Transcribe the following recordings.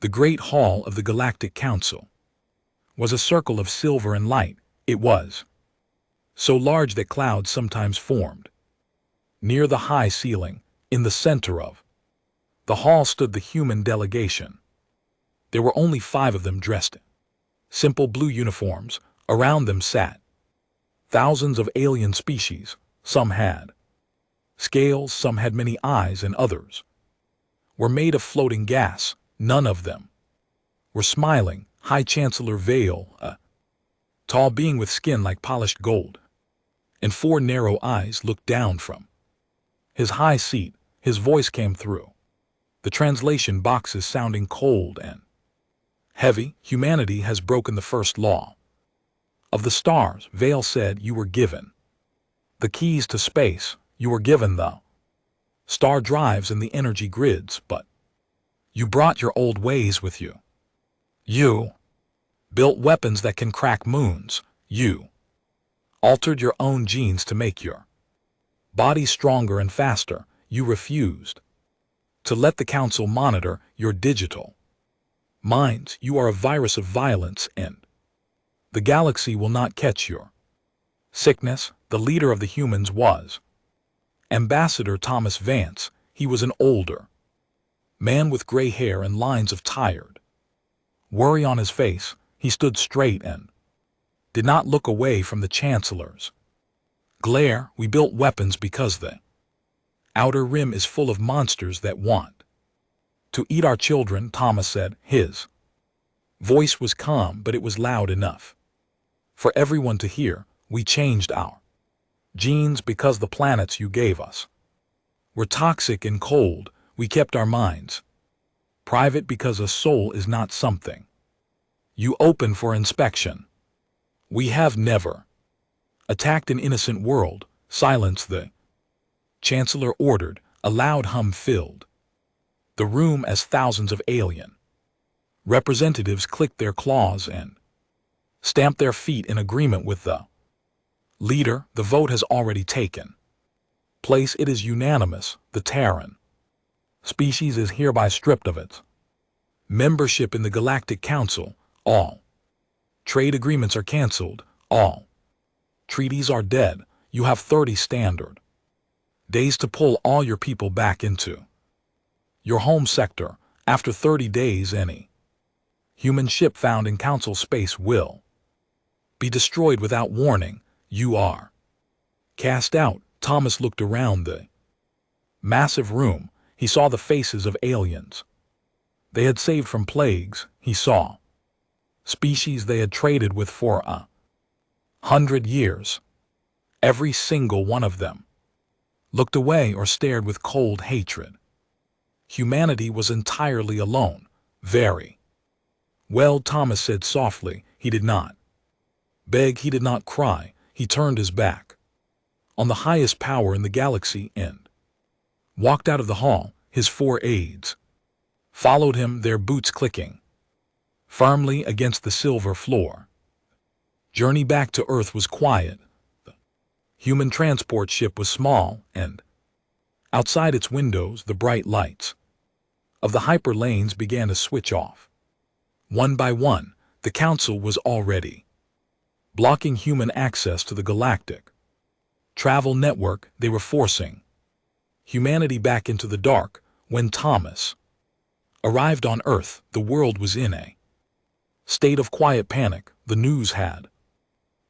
The Great Hall of the Galactic Council was a circle of silver and light. It was so large that clouds sometimes formed. Near the high ceiling, in the center of the hall, stood the human delegation. There were only 5 of them, dressed in simple blue uniforms. Around them sat thousands of alien species. Some had scales, some had many eyes, and others were made of floating gas. None of them were smiling. High Chancellor Vale, a tall being with skin like polished gold, and 4 narrow eyes, looked down from his high seat. His voice came through the translation boxes, sounding cold and heavy. Humanity has broken the first law of the stars. Vale said, you were given the keys to space. You were given the star drives and the energy grids, but you brought your old ways with you. You built weapons that can crack moons. You altered your own genes to make your body stronger and faster. You refused to let the council monitor your digital minds. You are a virus of violence, and the galaxy will not catch your sickness. The leader of the humans was Ambassador Thomas Vance. He was an older man with gray hair and lines of tired worry on his face. He stood straight and did not look away from the Chancellor's glare. We built weapons because the outer rim is full of monsters that want to eat our children, Thomas said. His voice was calm, but it was loud enough for everyone to hear. We changed our genes because the planets you gave us were toxic and cold. We kept our minds private because a soul is not something you open for inspection. We have never attacked an innocent world. Silence, the Chancellor ordered. A loud hum filled the room as thousands of alien representatives clicked their claws and stamped their feet in agreement with the leader. The vote has already taken place. It is unanimous. The Terran species is hereby stripped of its membership in the Galactic Council. All trade agreements are canceled. All treaties are dead. You have 30 standard days to pull all your people back into your home sector. After 30 days, any human ship found in Council space will be destroyed without warning. You are cast out. Thomas looked around the massive room. He saw the faces of aliens they had saved from plagues. He saw species they had traded with for 100 years. Every single one of them looked away or stared with cold hatred. Humanity was entirely alone. Very well, Thomas said softly. He did not beg. He did not cry. He turned his back on the highest power in the galaxy and walked out of the hall. His 4 aides followed him, their boots clicking firmly against the silver floor. Journey back to Earth was quiet. The human transport ship was small, and outside its windows the bright lights of the hyper lanes began to switch off. One by one, the Council was already blocking human access to the galactic travel network. They were forcing humanity back into the dark. When Thomas arrived on Earth, the world was in a state of quiet panic. The news had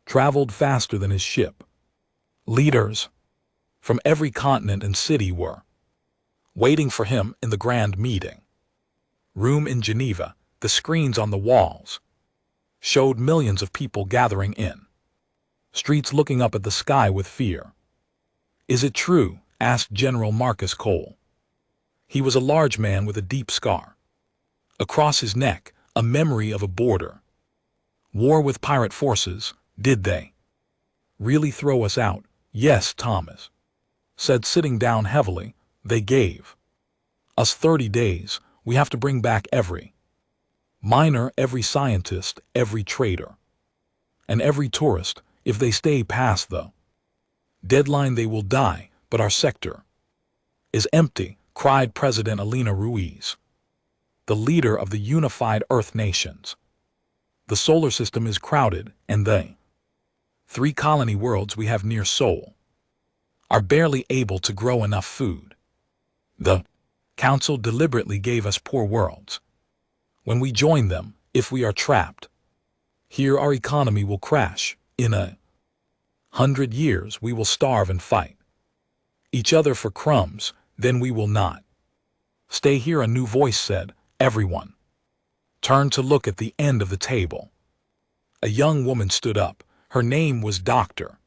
traveled faster than his ship. Leaders from every continent and city were waiting for him in the grand meeting room in Geneva. The screens on the walls showed millions of people gathering in streets, looking up at the sky with fear. Is it true? Asked General Marcus Cole. He was a large man with a deep scar across his neck, a memory of a border war with pirate forces. Did they really throw us out? Yes, Thomas said, sitting down heavily. They gave us 30 days. We have to bring back every miner, every scientist, every trader, and every tourist. If they stay past the deadline, they will die. But our sector is empty, cried President Elena Ruiz. the leader of the unified Earth nations. The solar system is crowded, and the 3 colony worlds we have near Sol are barely able to grow enough food. The Council deliberately gave us poor worlds. When we join them, if we are trapped here, our economy will crash. In 100 years, we will starve and fight each other for crumbs. Then we will not stay here, a new voice said. Everyone turned to look at the end of the table. A young woman stood up. Her name was Dr.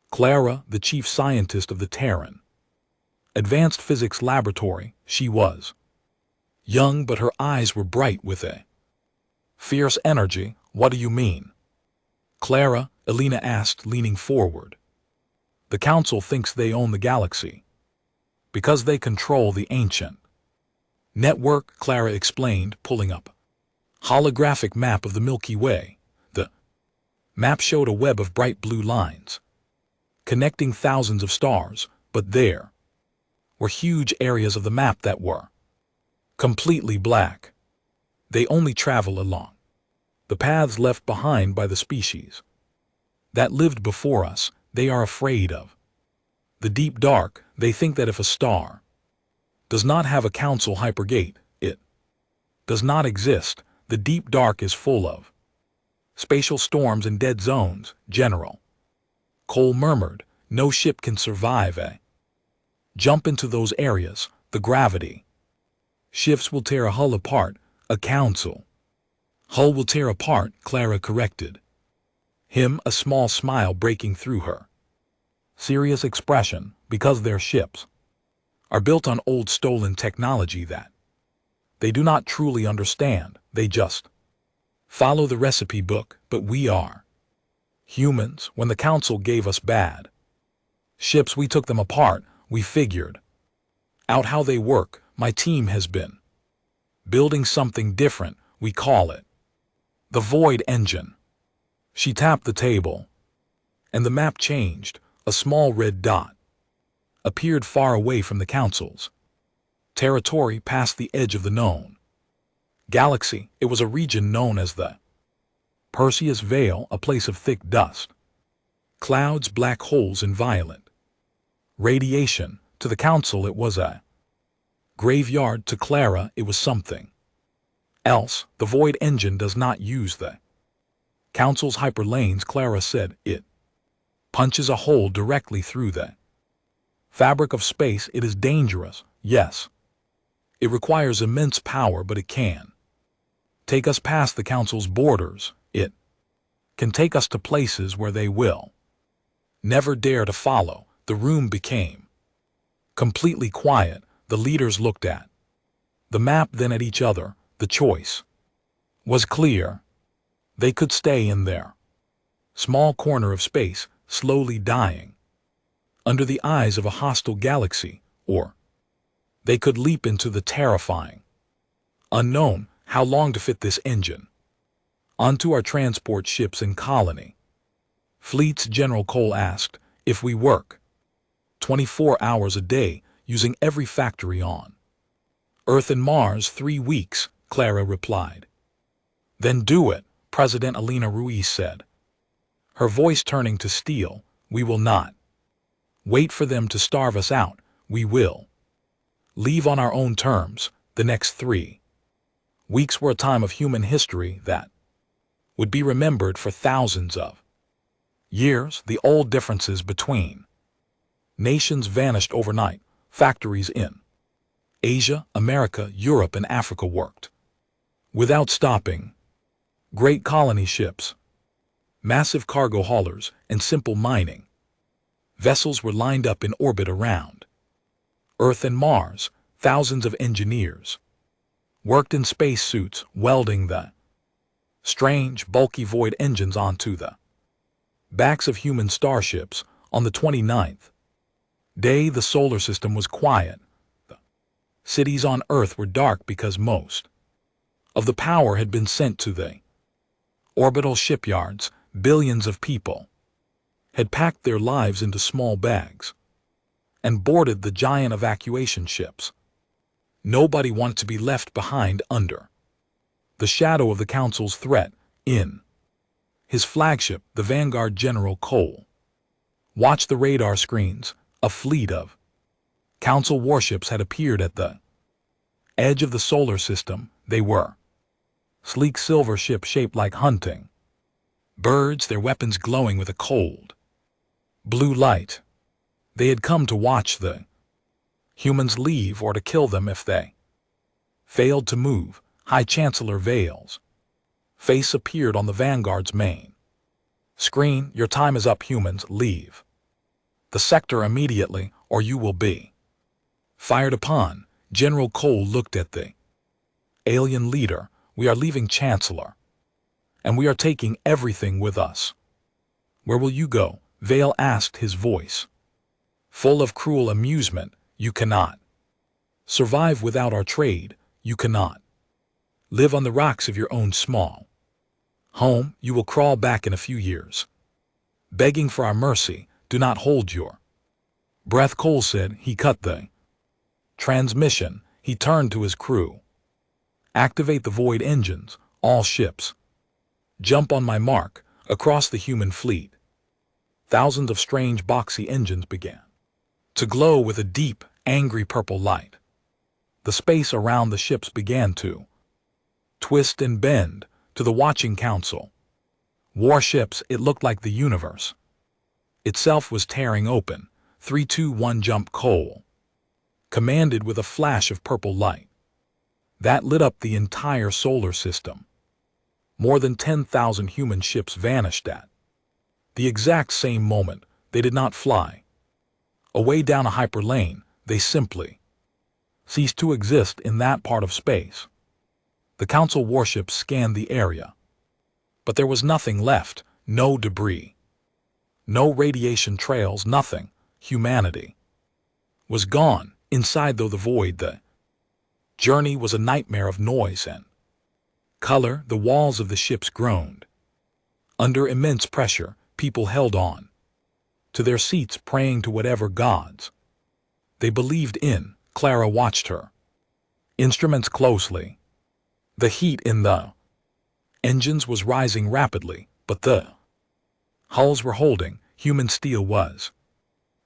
Clara, the chief scientist of the Terran Advanced Physics Laboratory. She was young, but her eyes were bright with a fierce energy. What do you mean, Clara? Elena asked, leaning forward. The Council thinks they own the galaxy because they control the ancient network, Clara explained, pulling up a holographic map of the Milky Way. The map showed a web of bright blue lines connecting thousands of stars, but there were huge areas of the map that were completely black. They only travel along the paths left behind by the species that lived before us. They are afraid of the deep dark. They think that if a star does not have a council hypergate, it does not exist. The deep dark is full of spatial storms and dead zones. General Cole murmured, no ship can survive a jump into those areas. The gravity shifts will tear a hull apart. A council hull will tear apart, Clara corrected him, a small smile breaking through her serious expression, because their ships are built on old stolen technology that they do not truly understand. They just follow the recipe book. But we are humans. When the Council gave us bad ships, we took them apart. We figured out how they work. My team has been building something different. We call it the Void Engine. She tapped the table, and the map changed. A small red dot appeared far away from the Council's territory, past the edge of the known galaxy. It was a region known as the Perseus Veil, a place of thick dust, clouds, black holes, and violent radiation. To the Council, it was a graveyard. To Clara, it was something else. The Void Engine does not use the Council's hyperlanes, Clara said. It punches a hole directly through the fabric of space. It is dangerous, yes. It requires immense power, but it can take us past the Council's borders. It can take us to places where they will never dare to follow. The room became completely quiet. The leaders looked at the map, then at each other. The choice was clear. They could stay in their small corner of space, slowly dying under the eyes of a hostile galaxy, or they could leap into the terrifying unknown. How long to fit this engine onto our transport ships and colony fleets? General Cole asked. If we work 24 hours a day, using every factory on Earth and Mars, 3 weeks, Clara replied. Then do it, President Elena Ruiz said, her voice turning to steel. We will not wait for them to starve us out. We will leave on our own terms. The next 3 weeks were a time of human history that would be remembered for thousands of years. The old differences between nations vanished overnight. Factories in Asia, America, Europe, and Africa worked without stopping. Great colony ships, massive cargo haulers, and simple mining vessels were lined up in orbit around Earth and Mars. Thousands of engineers worked in space suits, welding the strange, bulky void engines onto the backs of human starships. On the 29th day, the solar system was quiet. The cities on Earth were dark because most of the power had been sent to the orbital shipyards. Billions of people had packed their lives into small bags and boarded the giant evacuation ships. Nobody wanted to be left behind under the shadow of the Council's threat. In his flagship, the Vanguard, General Cole watched the radar screens. A fleet of Council warships had appeared at the edge of the solar system. They were sleek silver ships shaped like hunting birds, their weapons glowing with a cold blue light. They had come to watch the humans leave or to kill them if they failed to move. High Chancellor Vale's face appeared on the Vanguard's main screen. Your time is up, humans. Leave the sector immediately, or you will be fired upon. General Cole looked at the alien leader. We are leaving, Chancellor, and we are taking everything with us. Where will you go? Vale asked, his voice full of cruel amusement. You cannot survive without our trade. You cannot live on the rocks of your own small home. You will crawl back in a few years, begging for our mercy. Do not hold your breath, Cole said. He cut the transmission. He turned to his crew. Activate the void engines. All ships jump on my mark. Across the human fleet, thousands of strange boxy engines began to glow with a deep, angry purple light. The space around the ships began to twist and bend. To the watching Council warships, it looked like the universe itself was tearing open. 3, 2, 1, jump, Cole commanded with a flash of purple light that lit up the entire solar system. More than 10,000 human ships vanished at the exact same moment. They did not fly away down a hyperlane. They simply ceased to exist in that part of space. The Council warships scanned the area, but there was nothing left. No debris, no radiation trails, nothing. Humanity was gone. Inside, though the void, the journey was a nightmare of noise and color. The walls of the ships groaned. Under immense pressure, people held on to their seats, praying to whatever gods they believed in. Clara watched her instruments closely. The heat in the engines was rising rapidly, but the hulls were holding. Human steel was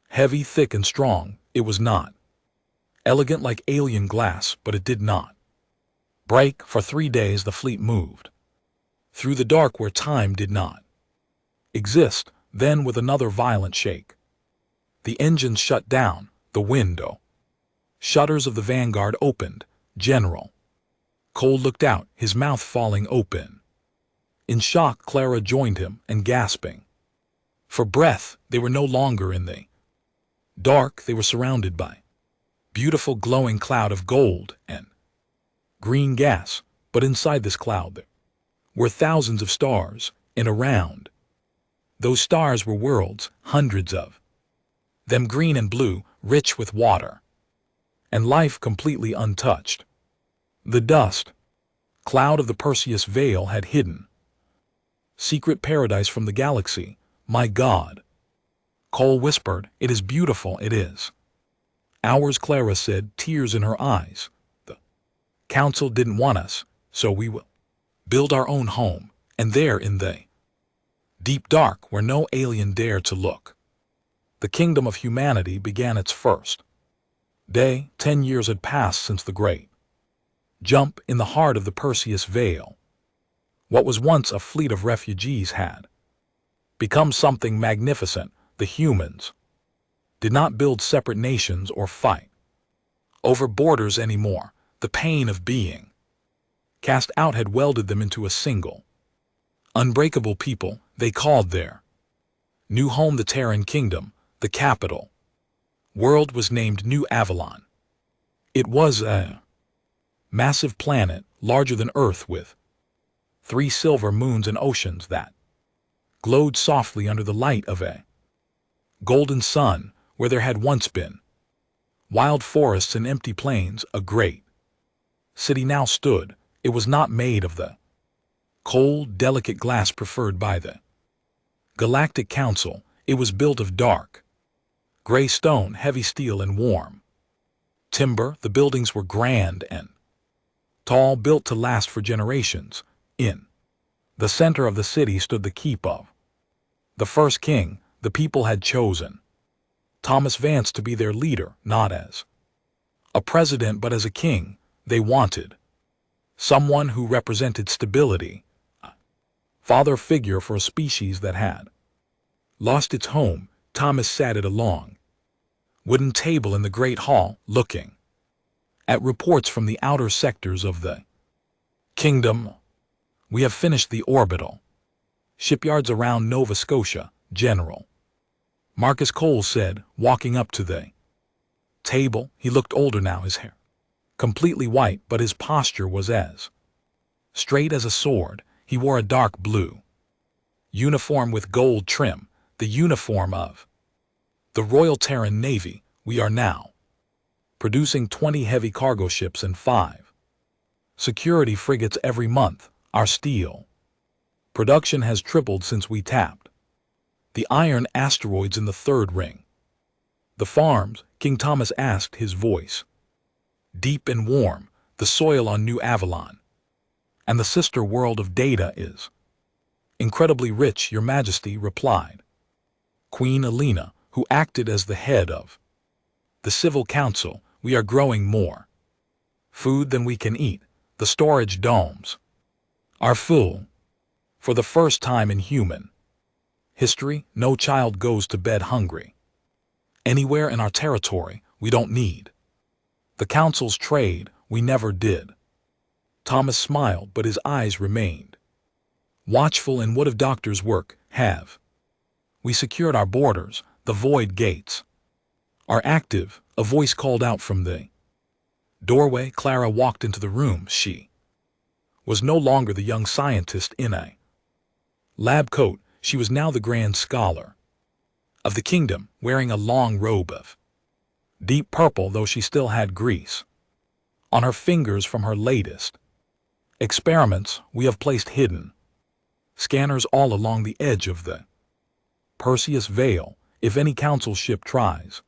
heavy, thick, and strong. It was not elegant like alien glass, but it did not break. For 3 days the fleet moved through the dark where time did not exist. Then, with another violent shake, the engines shut down. The window shutters of the Vanguard opened. General Cole looked out, his mouth falling open. In shock, Clara joined him, and gasping for breath. They were no longer in the dark. They were surrounded by beautiful glowing cloud of gold and green gas. But inside this cloud there were thousands of stars, and around those stars were worlds, hundreds of them, green and blue, rich with water and life, completely untouched. The dust cloud of the Perseus Veil had hidden secret paradise from the galaxy. My God, Cole whispered, it is beautiful, it is ours. Clara said, tears in her eyes. The Council didn't want us, so we will build our own home, and there in the deep dark where no alien dared to look, the kingdom of humanity began its first day. 10 years had passed since the great jump in the heart of the Perseus Veil. What was once a fleet of refugees had become something magnificent. The humans did not build separate nations or fight over borders anymore. The pain of being cast out had welded them into a single, unbreakable people. They called their new home the Terran Kingdom. The capital world was named New Avalon. It was a massive planet, larger than Earth, with 3 silver moons and oceans that glowed softly under the light of a golden sun. Where there had once been wild forests and empty plains, a great city now stood. It was not made of the cold, delicate glass preferred by the Galactic Council. It was built of dark, gray stone, heavy steel, and warm Timber, the buildings were grand and tall, built to last for generations. In the center of the city stood the keep of the first king the people had chosen, Thomas Vance, to be their leader, not as a president but as a king. They wanted someone who represented stability, a father figure for a species that had lost its home. Thomas sat at a long wooden table in the great hall, looking at reports from the outer sectors of the kingdom. "We have finished the orbital shipyards around Nova Scotia, General Marcus Cole said, walking up to the table. He looked older now, his hair completely white, but his posture was as straight as a sword. He wore a dark blue uniform with gold trim, the uniform of the Royal Terran Navy. "We are now producing 20 heavy cargo ships and 5 security frigates every month. Our steel production has tripled since we tapped the iron asteroids in the third ring." "The farms?" King Thomas asked, his voice deep and warm. "The soil on New Avalon and the sister world of Data is incredibly rich," Your Majesty replied. Queen Elena, who acted as the head of the Civil Council, "We are growing more food than we can eat. The storage domes are full. For the first time in human history, no child goes to bed hungry anywhere in our territory. We don't need the Council's trade. We never did." Thomas smiled, but his eyes remained watchful. "And what of doctors' work? Have we secured our borders? The void gates are active," a voice called out from the doorway. Clara walked into the room. She was no longer the young scientist in a lab coat. She was now the grand scholar of the kingdom, wearing a long robe of deep purple, though she still had grease on her fingers from her latest experiments. "We have placed hidden scanners all along the edge of the Perseus Veil. If any council ship tries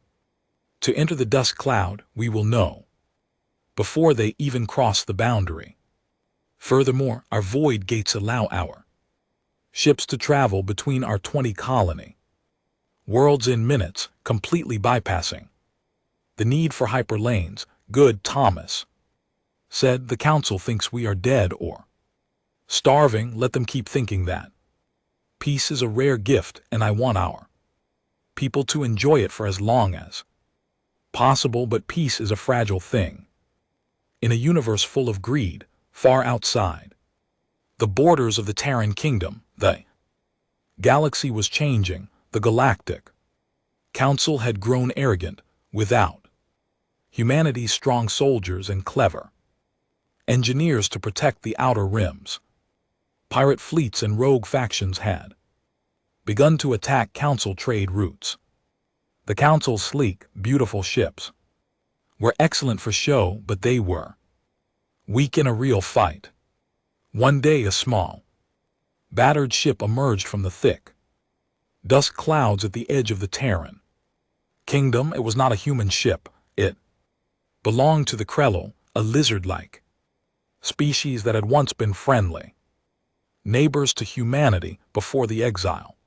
to enter the dust cloud, we will know before they even cross the boundary. Furthermore, our void gates allow our ships to travel between our 20 colony worlds in minutes, completely bypassing the need for hyperlanes." "Good," Thomas said. "The council thinks we are dead or starving. Let them keep thinking that. Peace is a rare gift, and I want our people to enjoy it for as long as possible. But peace is a fragile thing in a universe full of greed. Far outside the borders of the Terran kingdom, the galaxy was changing. The Galactic Council had grown arrogant. Without humanity's strong soldiers and clever engineers to protect the outer rims, pirate fleets and rogue factions had begun to attack Council trade routes. The Council's sleek, beautiful ships were excellent for show, but they were weak in a real fight. One day a small, battered ship emerged from the thick dust clouds at the edge of the Terran kingdom. It was not a human ship. It belonged to the Krell, a lizard-like species that had once been friendly neighbors to humanity before the exile.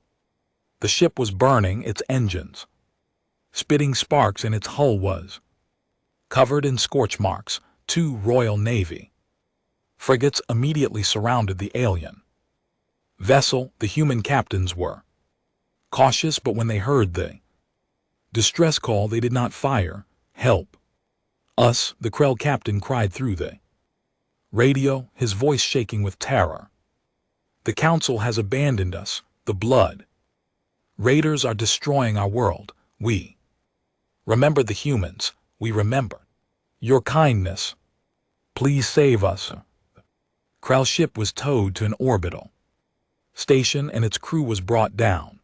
The ship was burning, its engines spitting sparks, and its hull was covered in scorch marks. 2 Royal Navy frigates immediately surrounded the alien vessel. The human captains were cautious, but when they heard the distress call, they did not fire. "Help us," the Krell captain cried through the radio, his voice shaking with terror. "The Council has abandoned us. The blood raiders are destroying our world. We remember the humans. We remember your kindness. Please save us." Krell's ship was towed to an orbital station, and its crew was brought down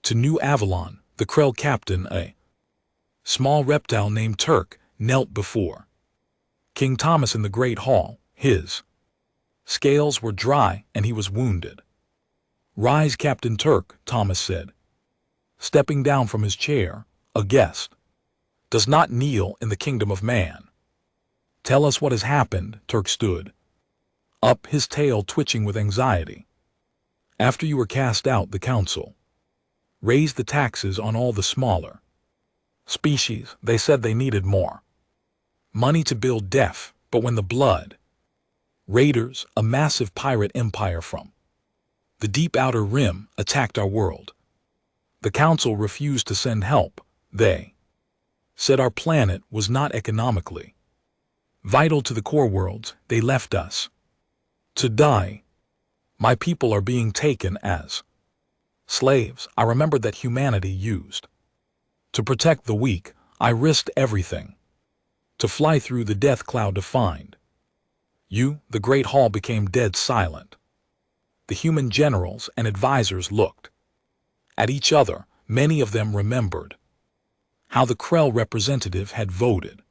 to New Avalon. The Krell captain, a small reptile named Turk, knelt before King Thomas in the Great Hall. His scales were dry, and he was wounded. "Rise, Captain Turk," Thomas said, stepping down from his chair. "A guest does not kneel in the kingdom of man. Tell us what has happened. Turk stood up, his tail twitching with anxiety. After you were cast out, the council raised the taxes on all the smaller species. They said they needed more money to build deaf, but when the blood raiders, a massive pirate empire from the deep outer rim, attacked our world, the council refused to send help. They said our planet was not economically vital to the core worlds. They left us to die. My people are being taken as slaves. I remembered that humanity used to protect the weak. I risked everything to fly through the death cloud to find you. The great hall became dead silent. The human generals and advisors looked at each other. Many of them remembered how the Krell representative had voted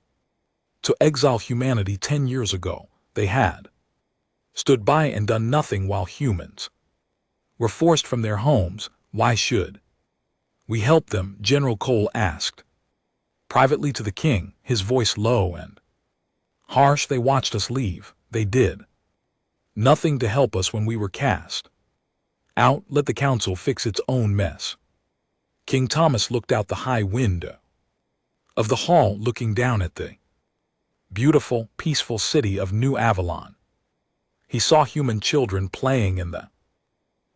to exile humanity 10 years ago. They had stood by and done nothing while humans were forced from their homes. Why should we help them? General Cole asked privately to the king, his voice low and harsh. They watched us leave. They did nothing to help us when we were cast out. Let the council fix its own mess. King Thomas looked out the high window of the hall, looking down at the beautiful, peaceful city of New Avalon. He saw human children playing in the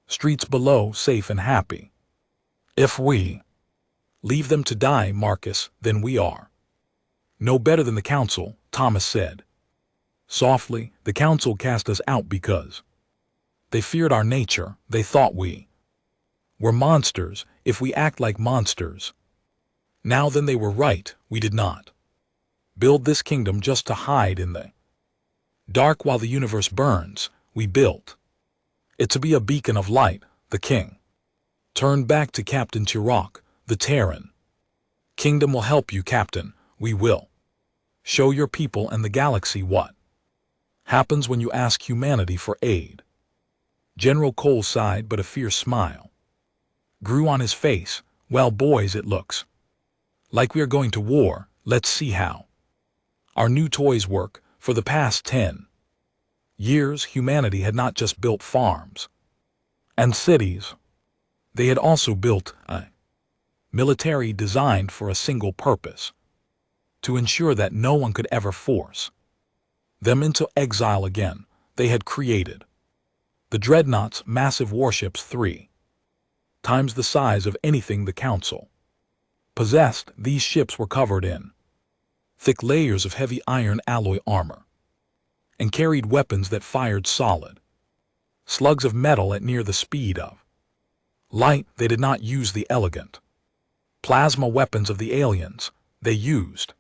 streets below, safe and happy. If we leave them to die, Marcus, then we are no better than the council, Thomas said softly. The council cast us out because they feared our nature. They thought we were monsters. If we act like monsters now, then they were right. We did not build this kingdom just to hide in the dark while the universe burns. We built it to be a beacon of light. The king turned back to Captain Turok. The Terran kingdom will help you, Captain. We will show your people and the galaxy what happens when you ask humanity for aid. General Cole sighed, but a fierce smile grew on his face. Well, boys, it looks like we are going to war. Let's see how our new toys work. For the past 10 years, humanity had not just built farms and cities. They had also built a military designed for a single purpose: to ensure that no one could ever force them into exile again. They had created the dreadnoughts, massive warships 3 times the size of anything the council possessed. These ships were covered in thick layers of heavy iron alloy armor and carried weapons that fired solid slugs of metal at near the speed of light. They did not use the elegant plasma weapons of the aliens. They used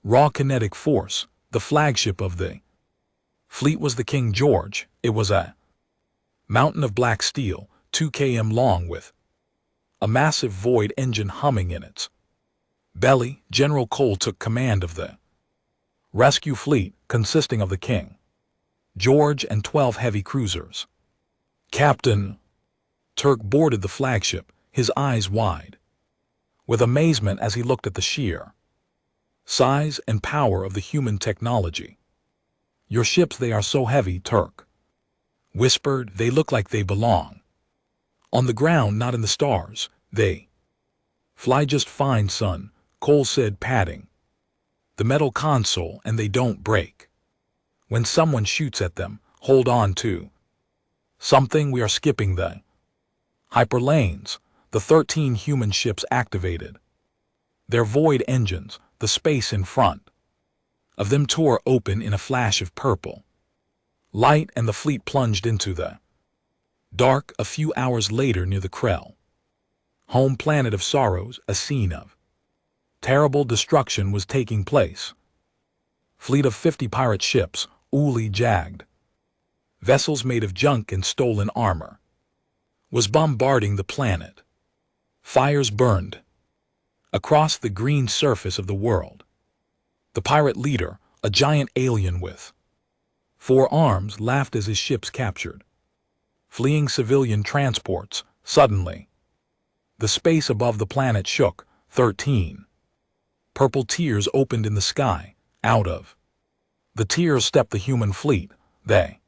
raw kinetic force. The flagship of the fleet was the King George. It was a mountain of black steel, 2 km long, with a massive void engine humming in its belly. General Cole took command of the rescue fleet, consisting of the King George and 12 heavy cruisers. Captain Turk boarded the flagship, his eyes wide with amazement as he looked at the sheer size and power of the human technology. Your ships, they are so heavy, Turk whispered. They look like they belong on the ground, not in the stars. They fly just fine, son, Cole said, patting the metal console, and they don't break when someone shoots at them. Hold on to something. We are skipping the hyperlanes. The 13 human ships activated their void engines. The space in front of them tore open in a flash of purple light, and the fleet plunged into the dark. A few hours later, near the Krell home planet of Sorrows, a scene of terrible destruction was taking place. Fleet of 50 pirate ships, Uli jagged vessels made of junk and stolen armor, was bombarding the planet. Fires burned across the green surface of the world. The pirate leader, a giant alien with 4 arms, laughed as his ships captured fleeing civilian transports. Suddenly, the space above the planet shook. 13 Purple tears opened in the sky. Out of the tears stepped the human fleet. They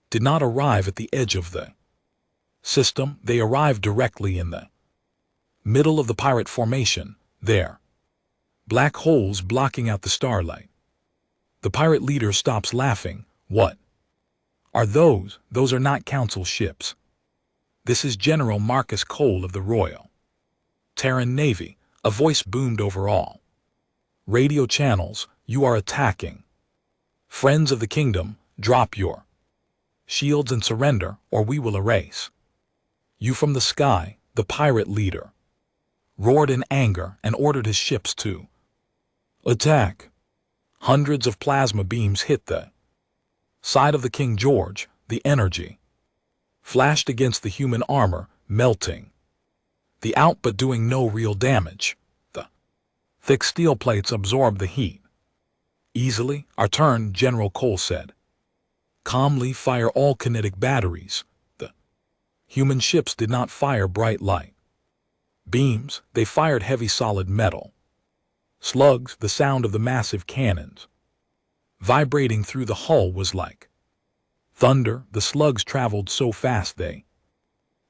did not arrive at the edge of the system. They arrived directly in the middle of the pirate formation. There, black holes blocking out the starlight. The pirate leader stops laughing. What are those? Those are not council ships. This is General Marcus Cole of the Royal Terran Navy. A voice boomed over all radio channels. You are attacking. Friends of the kingdom, drop your shields and surrender, or we will erase you from the sky. The pirate leader roared in anger and ordered his ships to attack. Hundreds of plasma beams hit the side of the King George. The energy flashed against the human armor, melting the out but doing no real damage. The thick steel plates absorbed the heat easily. Our turn, General Cole said. Calmly, fire all kinetic batteries. The human ships did not fire bright light beams. They fired heavy solid metal slugs. The sound of the massive cannons vibrating through the hull was like thunder. The slugs traveled so fast they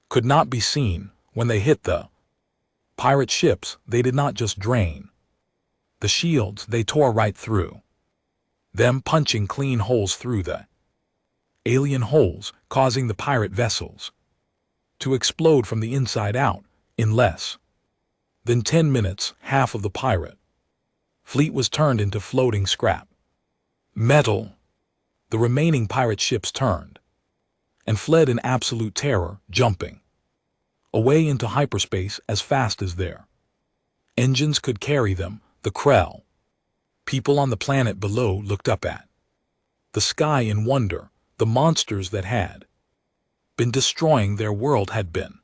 could not be seen. When they hit the pirate ships, they did not just drain the shields, they tore right through them, punching clean holes through the alien holes, causing the pirate vessels to explode from the inside out. In less than 10 minutes, half of the pirate fleet was turned into floating scrap metal. The remaining pirate ships turned and fled in absolute terror, jumping away into hyperspace as fast as their engines could carry them. The Krell people on the planet below looked up at the sky in wonder. The monsters that had been destroying their world had been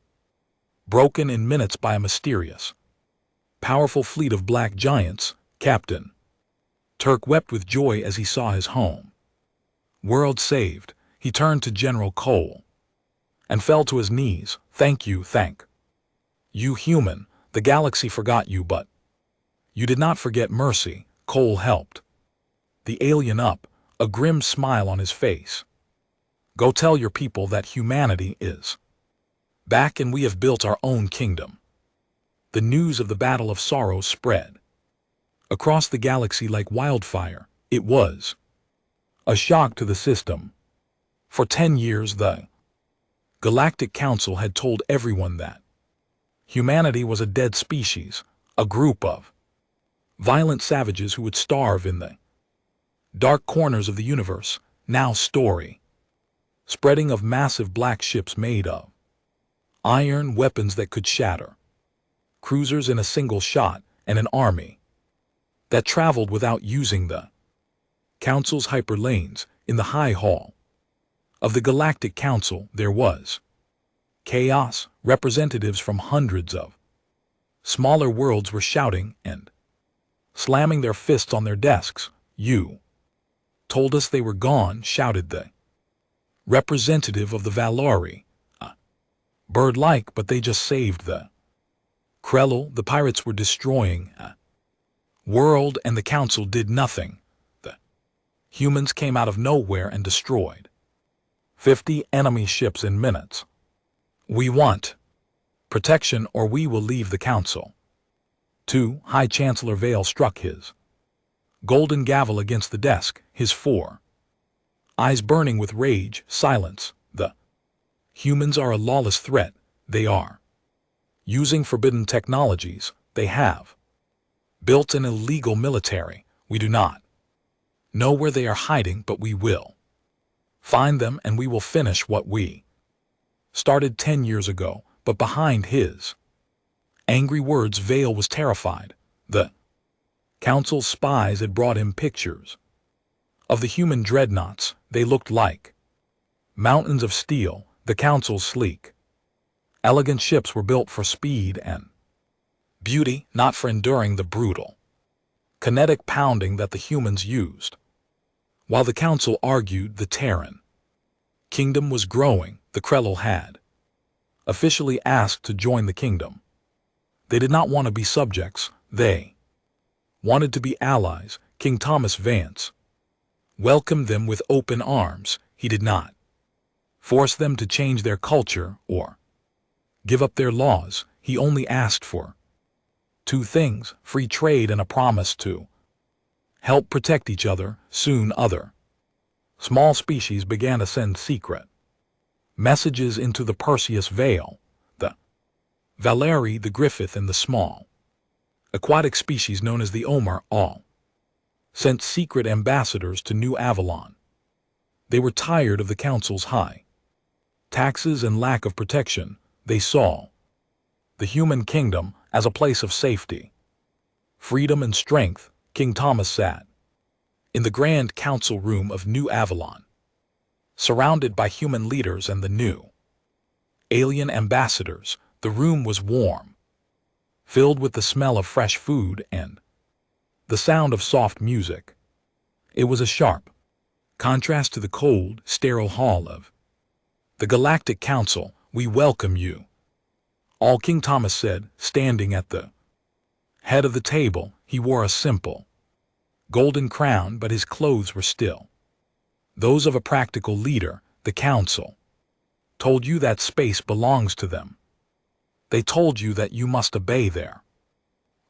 broken in minutes by a mysterious, powerful fleet of black giants. Captain Turk wept with joy as he saw his home world saved. He turned to General Cole and fell to his knees. Thank you, human. The galaxy forgot you, but you did not forget mercy. Cole helped the alien up, a grim smile on his face. Go tell your people that humanity is back and we have built our own kingdom. The news of the Battle of Sorrow spread across the galaxy like wildfire. It was a shock to the system. For 10 years, the Galactic Council had told everyone that humanity was a dead species, a group of violent savages who would starve in the dark corners of the universe. Now story spreading of massive black ships made of iron, weapons that could shatter cruisers in a single shot, and an army that traveled without using the Council's hyperlanes. In the High Hall of the Galactic Council there was chaos. Representatives from hundreds of smaller worlds were shouting and slamming their fists on their desks. You told us they were gone, shouted the representative of the Valori. Bird-like, but they just saved the Krell. The pirates were destroying a world and the Council did nothing. The humans came out of nowhere and destroyed 50 enemy ships in minutes. We want protection or we will leave the Council. 2. High Chancellor Vale struck his golden gavel against the desk, his 4 eyes burning with rage. Silence. The humans are a lawless threat. They are using forbidden technologies. They have built an illegal military. We do not know where they are hiding, but we will find them and we will finish what we started 10 years ago. But behind his angry words, Vale was terrified. The Council's spies had brought him pictures of the human dreadnoughts. They looked like mountains of steel. The Council's sleek, elegant ships were built for speed and beauty, not for enduring the brutal kinetic pounding that the humans used. While the Council argued, the Terran kingdom was growing. The Krell had officially asked to join the kingdom. They did not want to be subjects. They wanted to be allies, King Thomas Vance welcomed them with open arms. He did not force them to change their culture or give up their laws. He only asked for two things: free trade and a promise to help protect each other. Soon other small species began to send secret messages into the Perseus Vale. The Valeri, the Griffith, and the small aquatic species known as the Omar all sent secret ambassadors to New Avalon. They were tired of the council's high taxes and lack of protection. They saw the human kingdom as a place of safety, freedom, and strength. King Thomas sat in the grand council room of New Avalon, surrounded by human leaders and the new alien ambassadors. The room was warm, filled with the smell of fresh food and the sound of soft music. It was a sharp contrast to the cold, sterile hall of the Galactic Council. "We welcome you all," King Thomas said, standing at the head of the table. He wore a simple golden crown, but his clothes were still those of a practical leader. "The council told you that space belongs to them. They told you that you must obey their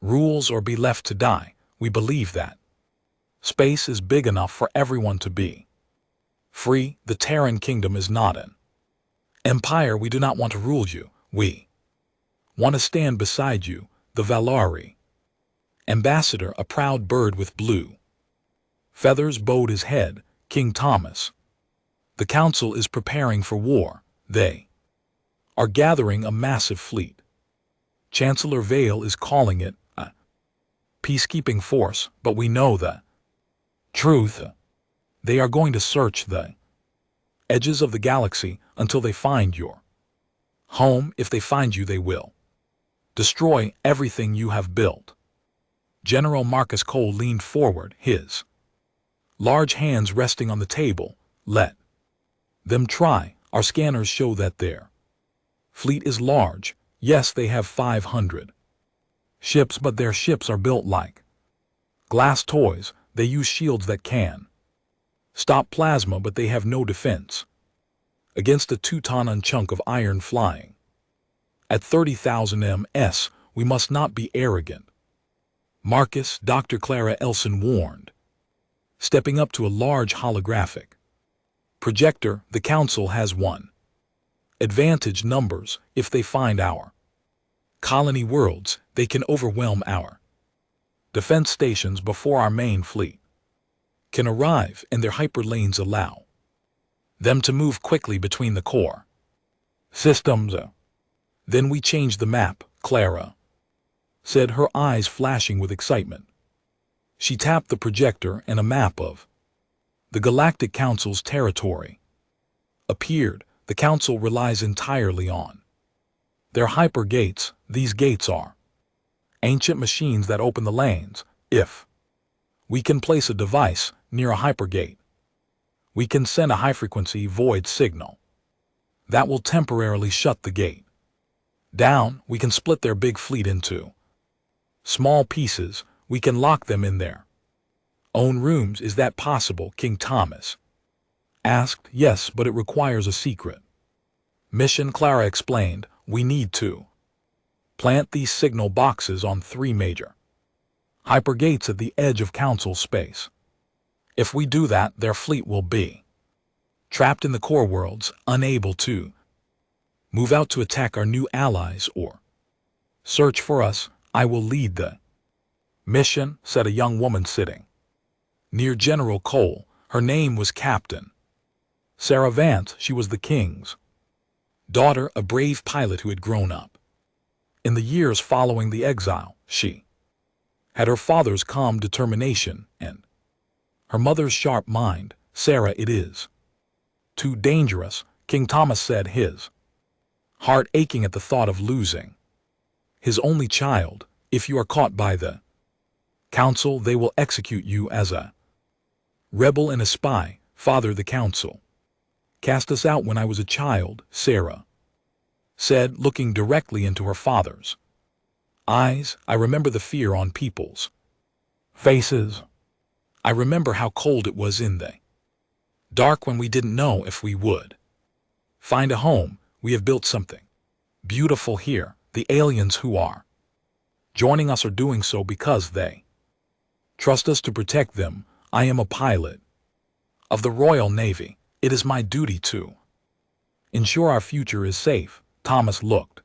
rules or be left to die. We believe that space is big enough for everyone to be free. The Terran kingdom is not an empire. We do not want to rule you. We want to stand beside you." The Valeri ambassador, a proud bird with blue feathers, bowed his head. "King Thomas, the council is preparing for war. They are gathering a massive fleet. Chancellor Vale is calling it a peacekeeping force, but we know the truth. They are going to search the edges of the galaxy until they find your home. If they find you, they will destroy everything you have built." General Marcus Cole leaned forward, his large hands resting on the table. "Let them try. Our scanners show that their fleet is large. Yes, they have 500 ships, but their ships are built like glass toys. They use shields that can stop plasma, but they have no defense against a 2-ton chunk of iron flying at 30,000 ms. We must not be arrogant, Marcus," Dr. Clara Elson warned, stepping up to a large holographic projector. "The council has one advantage: numbers. If they find our colony worlds, they can overwhelm our defense stations before our main fleet can arrive, and their hyperlanes allow them to move quickly between the core systems." "Then we change the map," Clara said, her eyes flashing with excitement. She tapped the projector, and a map of the Galactic Council's territory appeared. "The Council relies entirely on their hyper gates. These gates are ancient machines that open the lanes. If we can place a device near a hypergate, we can send a high-frequency void signal that will temporarily shut the gate down. We can split their big fleet into small pieces. We can lock them in their own rooms." "Is that possible?" King Thomas asked. "Yes, but it requires a secret mission," Clara explained. "We need to plant these signal boxes on 3 major hypergates at the edge of Council space. If we do that, their fleet will be trapped in the core worlds, unable to move out to attack our new allies or search for us." "I will lead the mission," said a young woman sitting near General Cole. Her name was Captain Sarah Vance. She was the king's daughter, a brave pilot who had grown up in the years following the exile. She had her father's calm determination and her mother's sharp mind. "Sarah, it is too dangerous," King Thomas said, his heart aching at the thought of losing his only child. "If you are caught by the Council, they will execute you as a rebel and a spy." "Father, the Council cast us out when I was a child," Sarah said, looking directly into her father's eyes. "I remember the fear on people's Faces. I remember how cold it was in the dark when we didn't know if we would find a home. We have built something beautiful here. The aliens who are joining us are doing so because they trust us to protect them. I am a pilot of the Royal Navy. It is my duty to ensure our future is safe. Thomas looked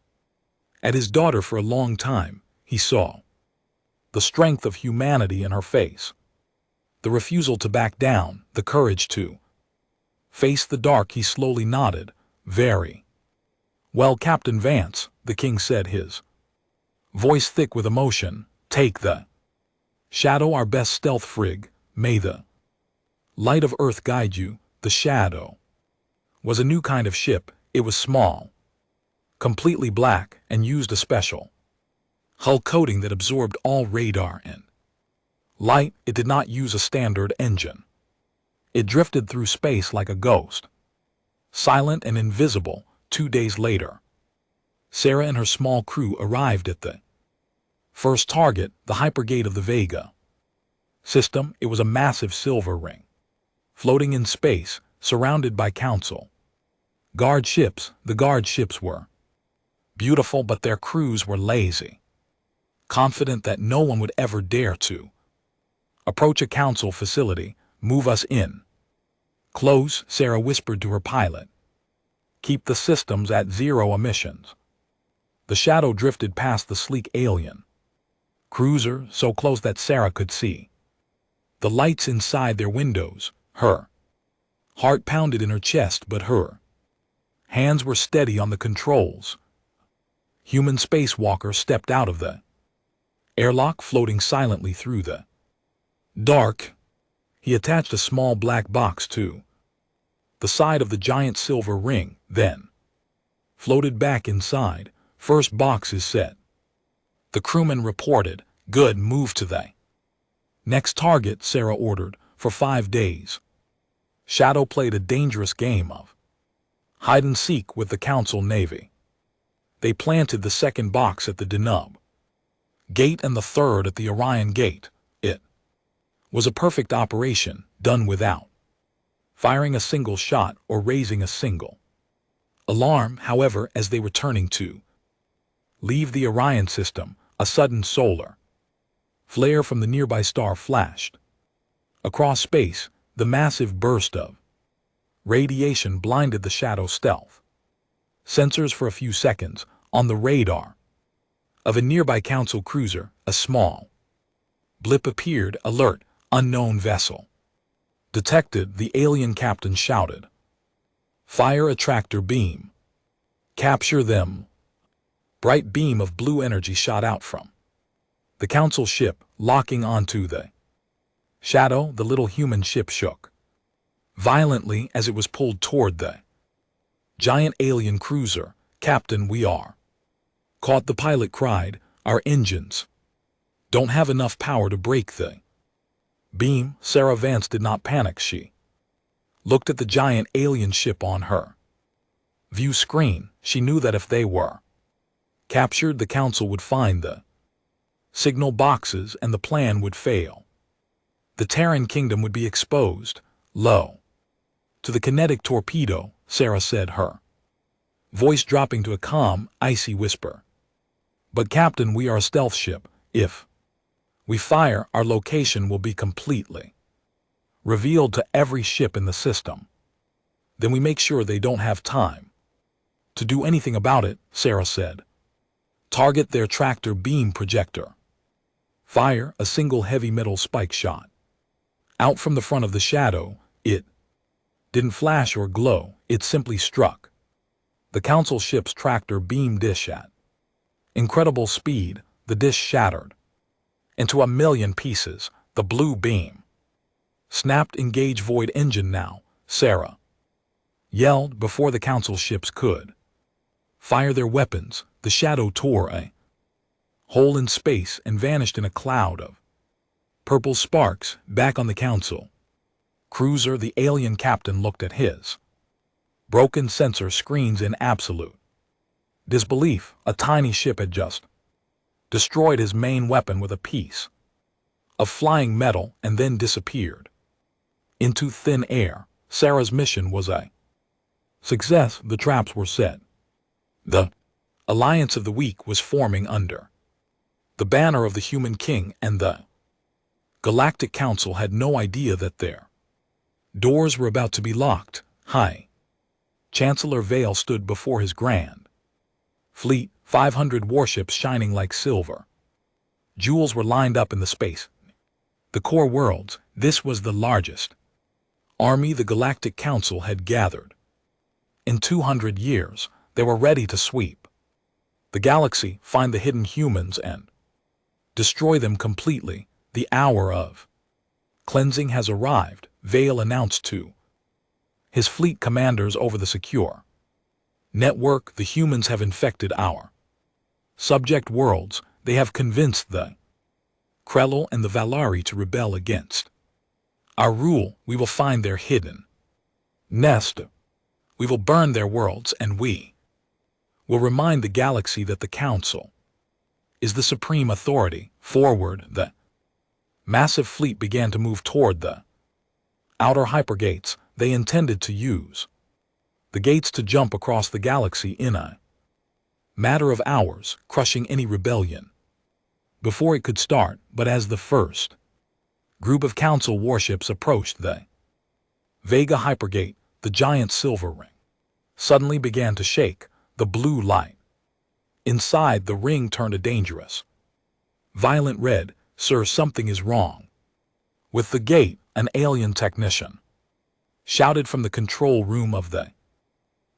at his daughter for a long time. He saw the strength of humanity in her face, the refusal to back down, the courage to face the dark. He slowly nodded. Very well, Captain Vance, the king said, his voice thick with emotion. Take the Shadow, our best stealth frig. May the light of Earth guide you. The Shadow was a new kind of ship. It was small, completely black, and used a special hull coating that absorbed all radar and light. It did not use a standard engine. It drifted through space like a ghost, silent and invisible. 2 days later, Sarah and her small crew arrived at the first target, the hypergate of the Vega system. It was a massive silver ring, floating in space, surrounded by council guard ships. The guard ships were beautiful, but their crews were lazy, confident that no one would ever dare to approach a council facility. Move us in close, Sarah whispered to her pilot. Keep the systems at 0 emissions. The Shadow drifted past the sleek alien cruiser, so close that Sarah could see the lights inside their windows. Her heart pounded in her chest, but her hands were steady on the controls. Human spacewalker stepped out of the airlock, floating silently through the dark. He attached a small black box to the side of the giant silver ring, then floated back inside. First box is set, the crewman reported. Good, move to the next target, Sarah ordered. For 5 days, Shadow played a dangerous game of hide and seek with the Council Navy. They planted the second box at the Deneb Gate and the third at the Orion Gate. It was a perfect operation, done without firing a single shot or raising a single alarm. However, as they were turning to leave the Orion system, a sudden solar flare from the nearby star flashed across space. The massive burst of radiation blinded the Shadow stealth sensors for a few seconds. On the radar of a nearby council cruiser, a small blip appeared. Alert, unknown vessel detected, the alien captain shouted. Fire a tractor beam. Capture them. Bright beam of blue energy shot out from the council ship, locking onto the Shadow. The little human ship shook violently as it was pulled toward the giant alien cruiser. Captain, we are caught, the pilot cried. Our engines don't have enough power to break the beam. Sarah Vance did not panic. She looked at the giant alien ship on her view screen. She knew that if they were captured, the council would find the signal boxes and the plan would fail. The Terran kingdom would be exposed. Low to the kinetic torpedo, Sarah said, her voice dropping to a calm, icy whisper. But Captain, we are a stealth ship. If we fire, our location will be completely revealed to every ship in the system. Then we make sure they don't have time to do anything about it, Sarah said. Target their tractor beam projector. Fire a single heavy metal spike shot out from the front of the Shadow. It didn't flash or glow. It simply struck the council ship's tractor beam dish at incredible speed. The dish shattered into a million pieces. The blue beam snapped. Engage void engine now, Sarah yelled. Before the council ships could fire their weapons, the Shadow tore a hole in space and vanished in a cloud of purple sparks. Back on the council cruiser, the alien captain looked at his broken sensor screens in absolute disbelief. A tiny ship had just destroyed his main weapon with a piece of flying metal and then disappeared into thin air. Sarah's mission was a success. The traps were set. The alliance of the weak was forming under the banner of the Human King, and the Galactic Council had no idea that their doors were about to be locked. High Chancellor Vale stood before his grand fleet, 500 warships shining like silver. Jewels were lined up in the space. The core worlds, this was the largest army the Galactic Council had gathered. In 200 years, they were ready to sweep the galaxy, find the hidden humans, and destroy them completely. The hour of cleansing has arrived, Vale announced to his fleet commanders over the secure network. The humans have infected our subject worlds. They have convinced the Krell and the Valari to rebel against our rule. We will find their hidden nest. We will burn their worlds, and we will remind the galaxy that the Council is the supreme authority. Forward, the massive fleet began to move toward the outer hypergates. They intended to use the gates to jump across the galaxy in a matter of hours, crushing any rebellion before it could start. But as the first group of Council warships approached the Vega hypergate, the giant silver ring suddenly began to shake. The blue light inside the ring turned a dangerous, violent red. Sir, something is wrong with the gate, an alien technician shouted from the control room of the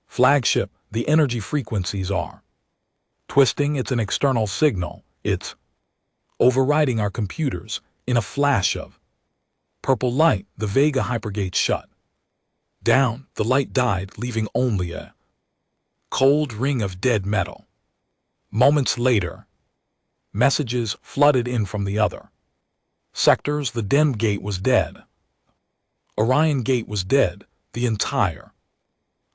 flagship. The energy frequencies are twisting. It's an external signal. It's overriding our computers. In a flash of purple light, the Vega hypergate shut down. The light died, leaving only a cold ring of dead metal. Moments later, messages flooded in from the other sectors. The Dem Gate was dead. Orion Gate was dead. The entire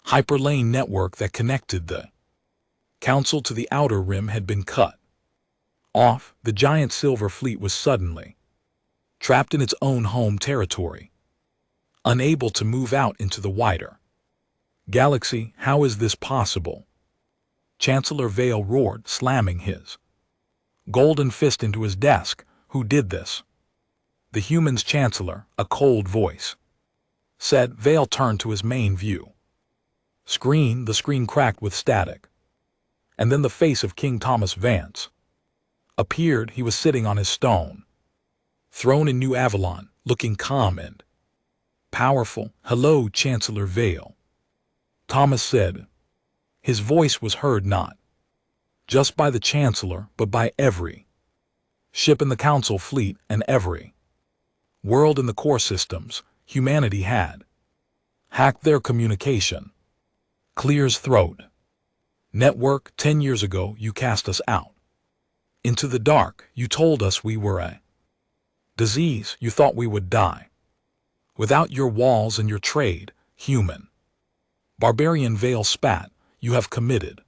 hyperlane network that connected the Council to the outer rim had been cut off. The giant silver fleet was suddenly trapped in its own home territory, unable to move out into the wider galaxy. How is this possible? Chancellor Vale roared, slamming his golden fist into his desk. Who did this? The humans' chancellor, a cold voice said. Vale turned to his main view screen. The screen cracked with static, and then the face of King Thomas Vance appeared. He was sitting on his stone throne in New Avalon, looking calm and powerful. Hello, Chancellor Vale, Thomas said. His voice was heard not just by the Chancellor, but by every ship in the Council fleet and every world in the core systems. Humanity had hacked their communication. Clear's throat network. 10 years ago, you cast us out into the dark. You told us we were a disease. You thought we would die without your walls and your trade. Human barbarian. Vale spat. You have committed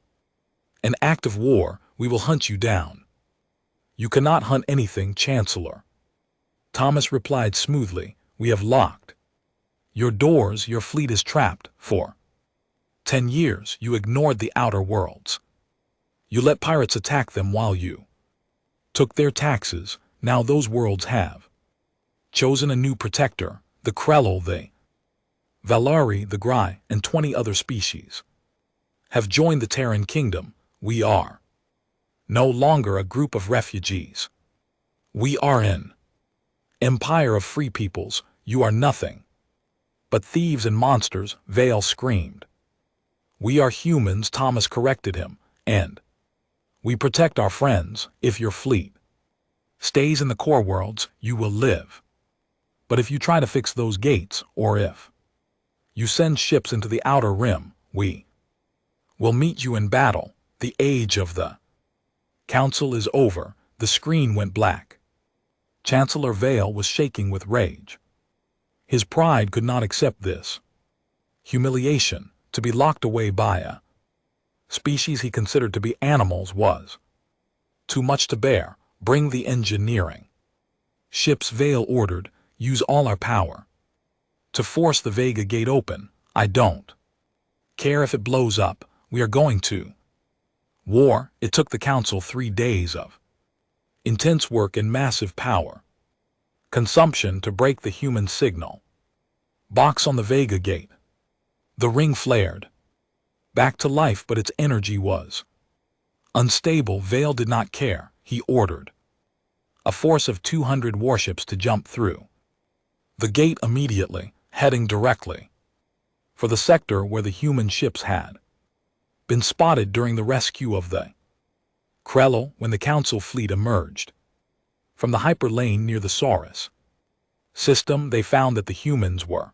an act of war. We will hunt you down. You cannot hunt anything, Chancellor, Thomas replied smoothly. We have locked your doors. Your fleet is trapped. For 10 years, you ignored the outer worlds. You let pirates attack them while you took their taxes. Now those worlds have chosen a new protector. The Krell, the Valari, the Grai, and 20 other species have joined the Terran Kingdom. We are no longer a group of refugees. We are an empire of free peoples. You are nothing but thieves and monsters, Vale screamed. We are humans, Thomas corrected him, and we protect our friends. If your fleet stays in the core worlds, you will live. But if you try to fix those gates, or if you send ships into the outer rim, we will meet you in battle. The age of the Council is over. The screen went black. Chancellor Vale was shaking with rage. His pride could not accept this humiliation. To be locked away by a species he considered to be animals was too much to bear. Bring the engineering Ship's Vale ordered, use all our power to force the Vega gate open. I don't care if it blows up, we are going to war. It took the council 3 days of intense work and massive power consumption to break the human signal box on the Vega gate. The ring flared back to life, but its energy was unstable. Vale did not care. He ordered a force of 200 warships to jump through the gate immediately, heading directly for the sector where the human ships had been spotted during the rescue of the Krell. When the council fleet emerged from the hyperlane near the Saurus system, they found that the humans were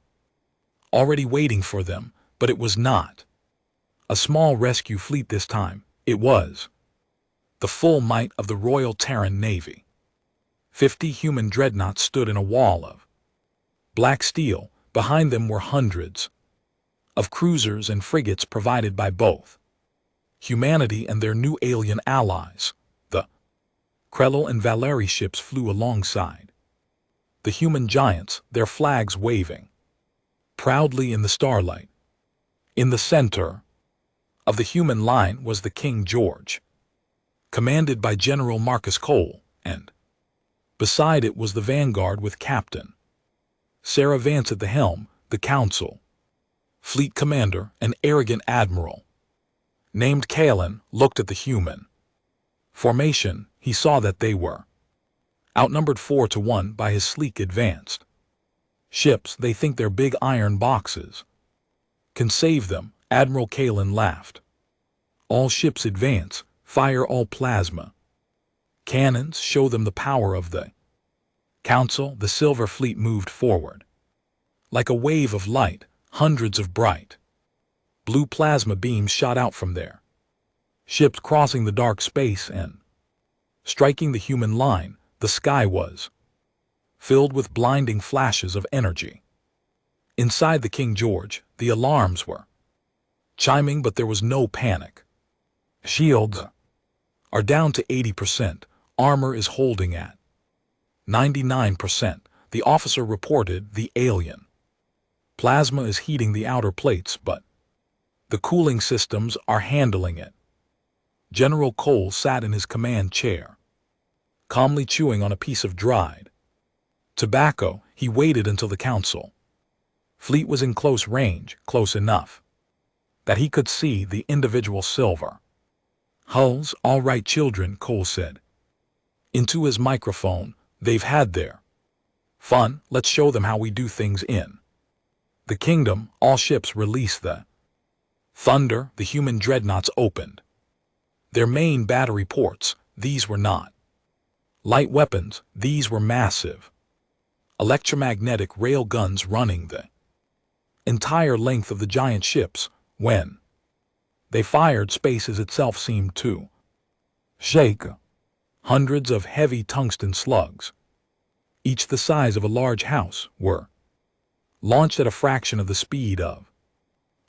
already waiting for them, but it was not a small rescue fleet this time. It was the full might of the Royal Terran Navy. 50 human dreadnoughts stood in a wall of black steel. Behind them were hundreds of cruisers and frigates provided by both humanity and their new alien allies. The Krell and Valeri ships flew alongside the human giants, their flags waving proudly in the starlight. In the center of the human line was the King George, commanded by General Marcus Cole, and beside it was the Vanguard with Captain Sarah Vance at the helm. The council fleet commander, an arrogant admiral named Kalen, looked at the human formation. He saw that they were outnumbered 4-1 by his sleek advanced ships. They think their big iron boxes can save them. Admiral Kalen laughed. All ships advance, fire all plasma cannons, show them the power of the council. The Silver Fleet moved forward like a wave of light. Hundreds of bright blue plasma beams shot out from their ships, crossing the dark space and striking the human line. The sky was filled with blinding flashes of energy. Inside the King George, the alarms were chiming, but there was no panic. Shields are down to 80%. Armor is holding at 99%. The officer reported. The alien plasma is heating the outer plates, but the cooling systems are handling it. General Cole sat in his command chair, calmly chewing on a piece of dried tobacco. He waited until the council fleet was in close range, close enough that he could see the individual silver hulls. All right, children, Cole said into his microphone. They've had their fun. Let's show them how we do things in the kingdom. All ships released the thunder. The human dreadnoughts opened their main battery ports. These were not light weapons. These were massive electromagnetic rail guns running the entire length of the giant ships. When they fired, spaces itself seemed to shake. Hundreds of heavy tungsten slugs, each the size of a large house, were launched at a fraction of the speed of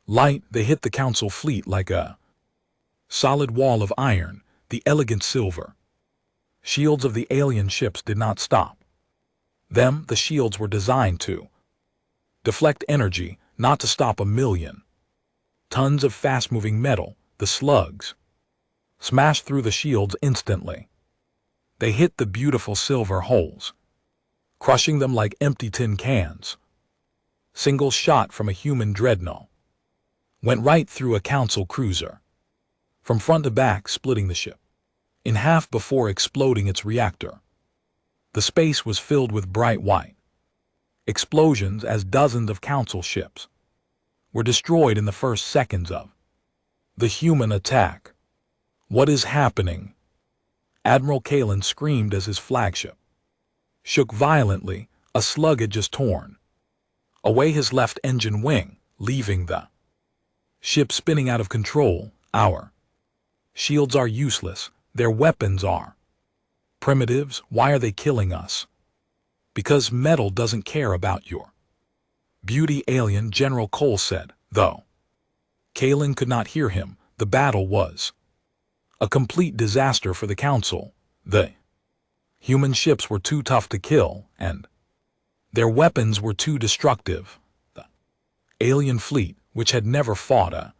light. They hit the council fleet like a solid wall of iron. The elegant silver shields of the alien ships did not stop them. The shields were designed to deflect energy, not to stop 1,000,000 tons of fast-moving metal. The slugs smashed through the shields instantly. They hit the beautiful silver holes, crushing them like empty tin cans. Single shot from a human dreadnought went right through a council cruiser, from front to back, splitting the ship in half before exploding its reactor. The space was filled with bright white explosions as dozens of council ships were destroyed in the first seconds of the human attack. What is happening? Admiral Kalen screamed as his flagship shook violently. A slug had just torn away his left engine wing, leaving the ship spinning out of control. Our shields are useless. Their weapons are primitives. Why are they killing us? Because metal doesn't care about your beauty, alien, General Cole said. Though Kalen could not hear him, the battle was a complete disaster for the council. The Human ships were too tough to kill, and their weapons were too destructive. The alien fleet, which had never fought a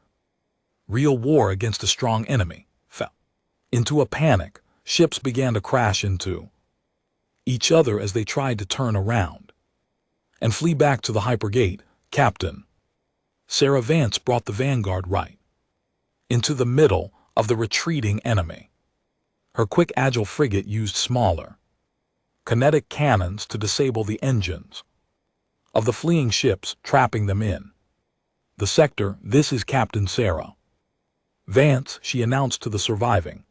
real war against a strong enemy, fell into a panic. Ships began to crash into each other as they tried to turn around and flee back to the hypergate. Captain Sarah Vance brought the vanguard right into the middle of the retreating enemy. Her quick, agile frigate used smaller kinetic cannons to disable the engines of the fleeing ships, trapping them in the sector. "This is Captain Sarah Vance," she announced to the surviving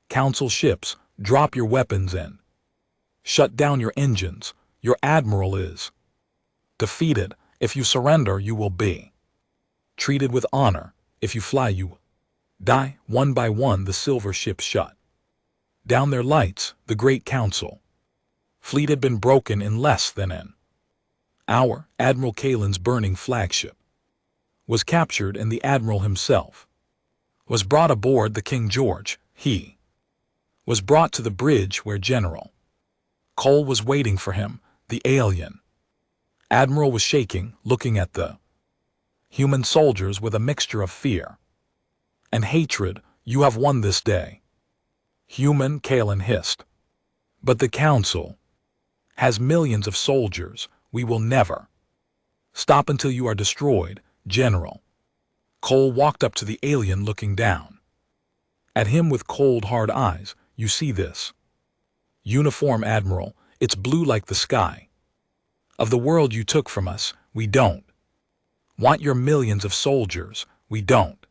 Council ships. "Drop your weapons and shut down your engines. Your admiral is defeated. If you surrender, you will be treated with honor. If you fly, you die." One by one, the silver ships shut down their lights. The Great Council fleet had been broken in less than an hour. Admiral Kalen's burning flagship was captured, and the admiral himself was brought aboard the King George. He was brought to the bridge where General Cole was waiting for him. The alien admiral was shaking, looking at the human soldiers with a mixture of fear and hatred. "You have won this day, human," Kalen hissed. "But the Council has millions of soldiers. We will never stop until you are destroyed." General Cole walked up to the alien, looking down at him with cold, hard eyes. "You see this uniform, Admiral? It's blue like the sky of the world you took from us. We don't want your millions of soldiers. We don't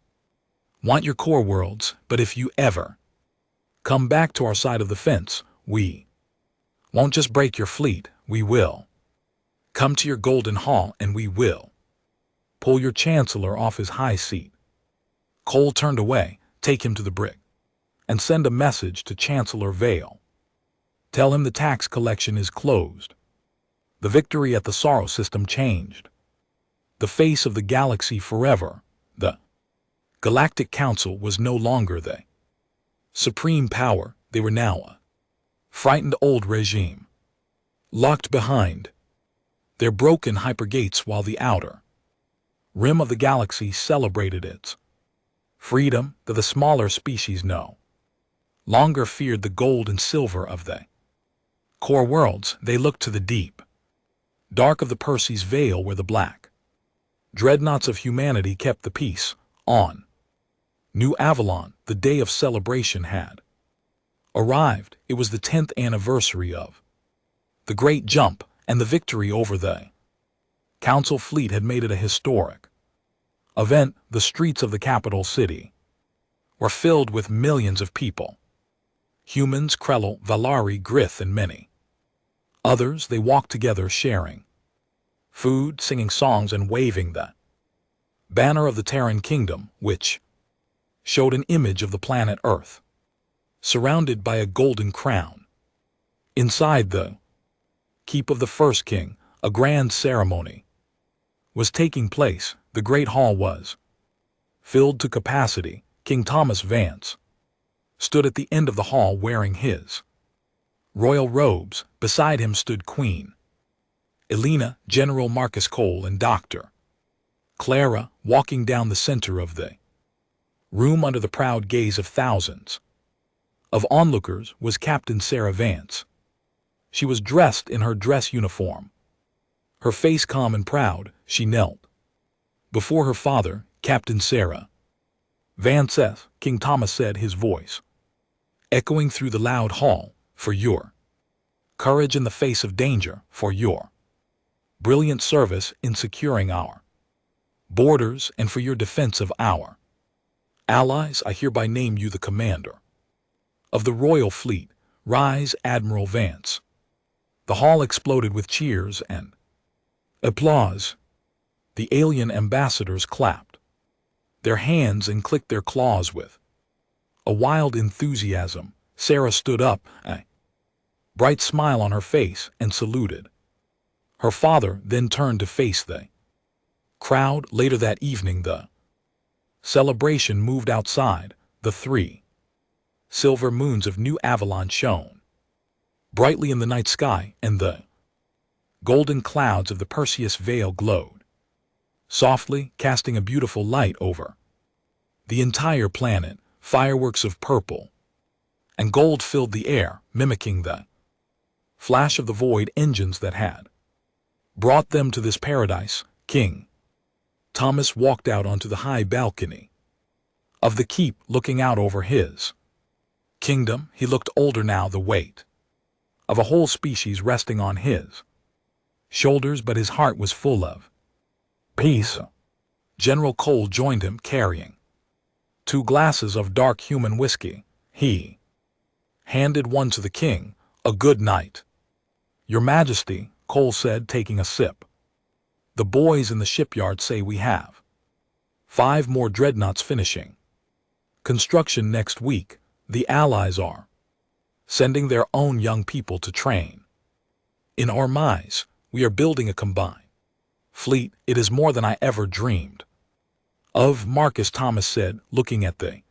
want your core worlds. But if you ever come back to our side of the fence, we won't just break your fleet. We will come to your golden hall, and we will pull your chancellor off his high seat." Cole turned away. "Take him to the brig and send a message to Chancellor Vale. Tell him the tax collection is closed." The victory at the Sorrow system changed the face of the galaxy forever. The Galactic Council was no longer the supreme power. They were now a frightened old regime, locked behind their broken hypergates while the outer rim of the galaxy celebrated its freedom. That the smaller species no longer feared the gold and silver of the core worlds. They looked to the deep dark of the Perseus Veil, where the black dreadnoughts of humanity kept the peace. On New Avalon, the day of celebration had arrived. It was the 10th anniversary of the Great Jump, and the victory over the Council fleet had made it a historic event. The streets of the capital city were filled with millions of people. Humans, Krell, Valari, Grith, and many others. They walked together, sharing food, singing songs, and waving the banner of the Terran Kingdom, which showed an image of the planet Earth, surrounded by a golden crown. Inside the keep of the First King, a grand ceremony was taking place. The Great Hall was filled to capacity. King Thomas Vance stood at the end of the hall wearing his royal robes. Beside him stood Queen Elena, General Marcus Cole, and Dr. Clara. Walking down the center of the room under the proud gaze of thousands of onlookers was Captain Sarah Vance. She was dressed in her dress uniform. Her face calm and proud, she knelt before her father, Captain Sarah Vance. King Thomas said, his voice echoing through the loud hall, "For your courage in the face of danger, for your brilliant service in securing our borders, and for your defense of our allies, I hereby name you the commander of the Royal Fleet. Rise, Admiral Vance." The hall exploded with cheers and applause. The alien ambassadors clapped their hands and clicked their claws with a wild enthusiasm. Sarah stood up, a bright smile on her face, and saluted her father, then turned to face the crowd. Later that evening, the celebration moved outside. The 3 silver moons of New Avalon shone brightly in the night sky, and the golden clouds of the Perseus veil glowed, softly casting a beautiful light over the entire planet. Fireworks of purple and gold filled the air, mimicking the flash of the void engines that had brought them to this paradise. King Thomas walked out onto the high balcony of the keep, looking out over his kingdom. He looked older now, the weight of a whole species resting on his shoulders, but his heart was full of peace. General Cole joined him, carrying 2 glasses of dark human whiskey. He handed one to the king. "A good night, Your Majesty," Cole said, taking a sip. "The boys in the shipyard say we have 5 more dreadnoughts finishing construction next week. The Allies are sending their own young people to train in our mines. We are building a combined fleet. It is more than I ever dreamed of," Marcus Thomas said, looking at the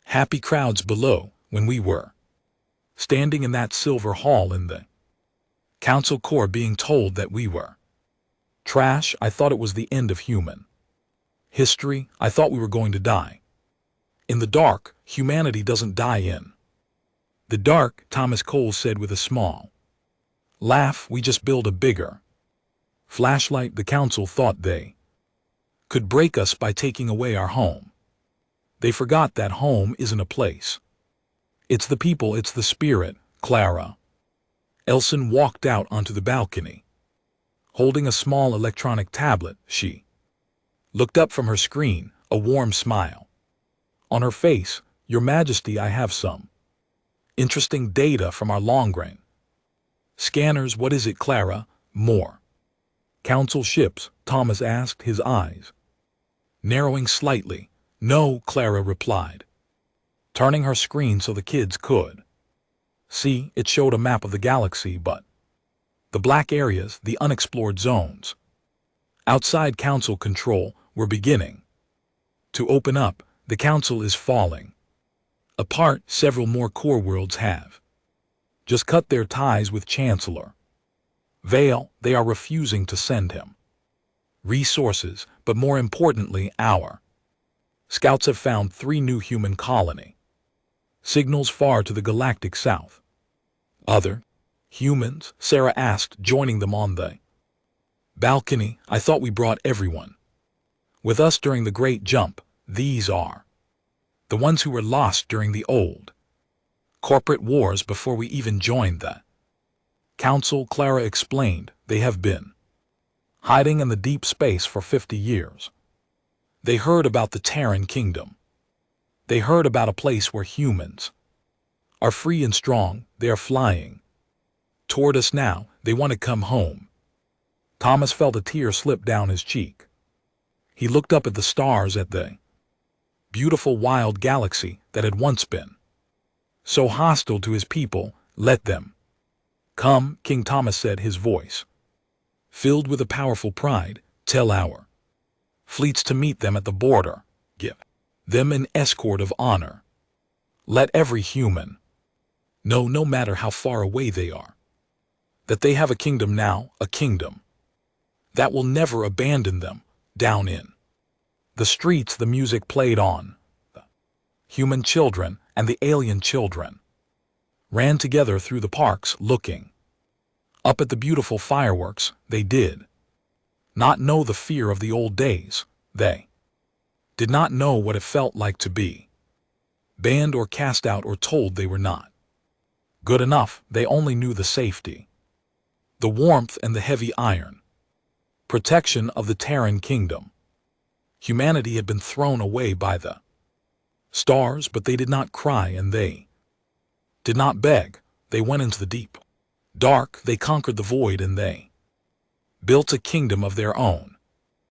happy crowds below. "When we were standing in that silver hall in the council core being told that we were trash, I thought it was the end of human history. I thought we were going to die in the dark. Humanity doesn't die in the dark," Thomas Cole said with a small laugh. "We just build a bigger flashlight. The council thought they could break us by taking away our home. They forgot that home isn't a place. It's the people, it's the spirit." Clara Elson walked out onto the balcony, holding a small electronic tablet. She looked up from her screen, a warm smile on her face. "Your Majesty, I have some interesting data from our long-range scanners." "What is it, Clara?" "More council ships?" Thomas asked, his eyes narrowing slightly. "No," Clara replied, turning her screen so the kids could see. It showed a map of the galaxy, but the black areas, the unexplored zones outside council control, were beginning to open up. The council is falling apart. Several more core worlds have just cut their ties with Chancellor Vale. They are refusing to send him resources, but more importantly, our scouts have found 3 new human colony signals far to the galactic south. "Other humans?" Sarah asked, joining them on the balcony. "I thought we brought everyone with us during the Great Jump. These are the ones who were lost during the old corporate wars before we even joined the council," Clara explained. "They have been hiding in the deep space for 50 years. They heard about the Terran Kingdom. They heard about a place where humans are free and strong. They are flying toward us now. They want to come home." Thomas felt a tear slip down his cheek. He looked up at the stars, at the beautiful wild galaxy that had once been so hostile to his people. "Let them come," King Thomas said, his voice filled with a powerful pride. "Tell our fleets to meet them at the border. Give them an escort of honor. Let every human know, no matter how far away they are, that they have a kingdom now, a kingdom that will never abandon them." Down in the streets, the music played on. The human children and the alien children ran together through the parks, looking up at the beautiful fireworks. They did not know the fear of the old days. They did not know what it felt like to be banned or cast out or told they were not good enough. They only knew the safety, the warmth, and the heavy iron protection of the Terran Kingdom. Humanity had been thrown away by the stars, but they did not cry and they did not beg. They went into the deep dark. They conquered the void and they built a kingdom of their own.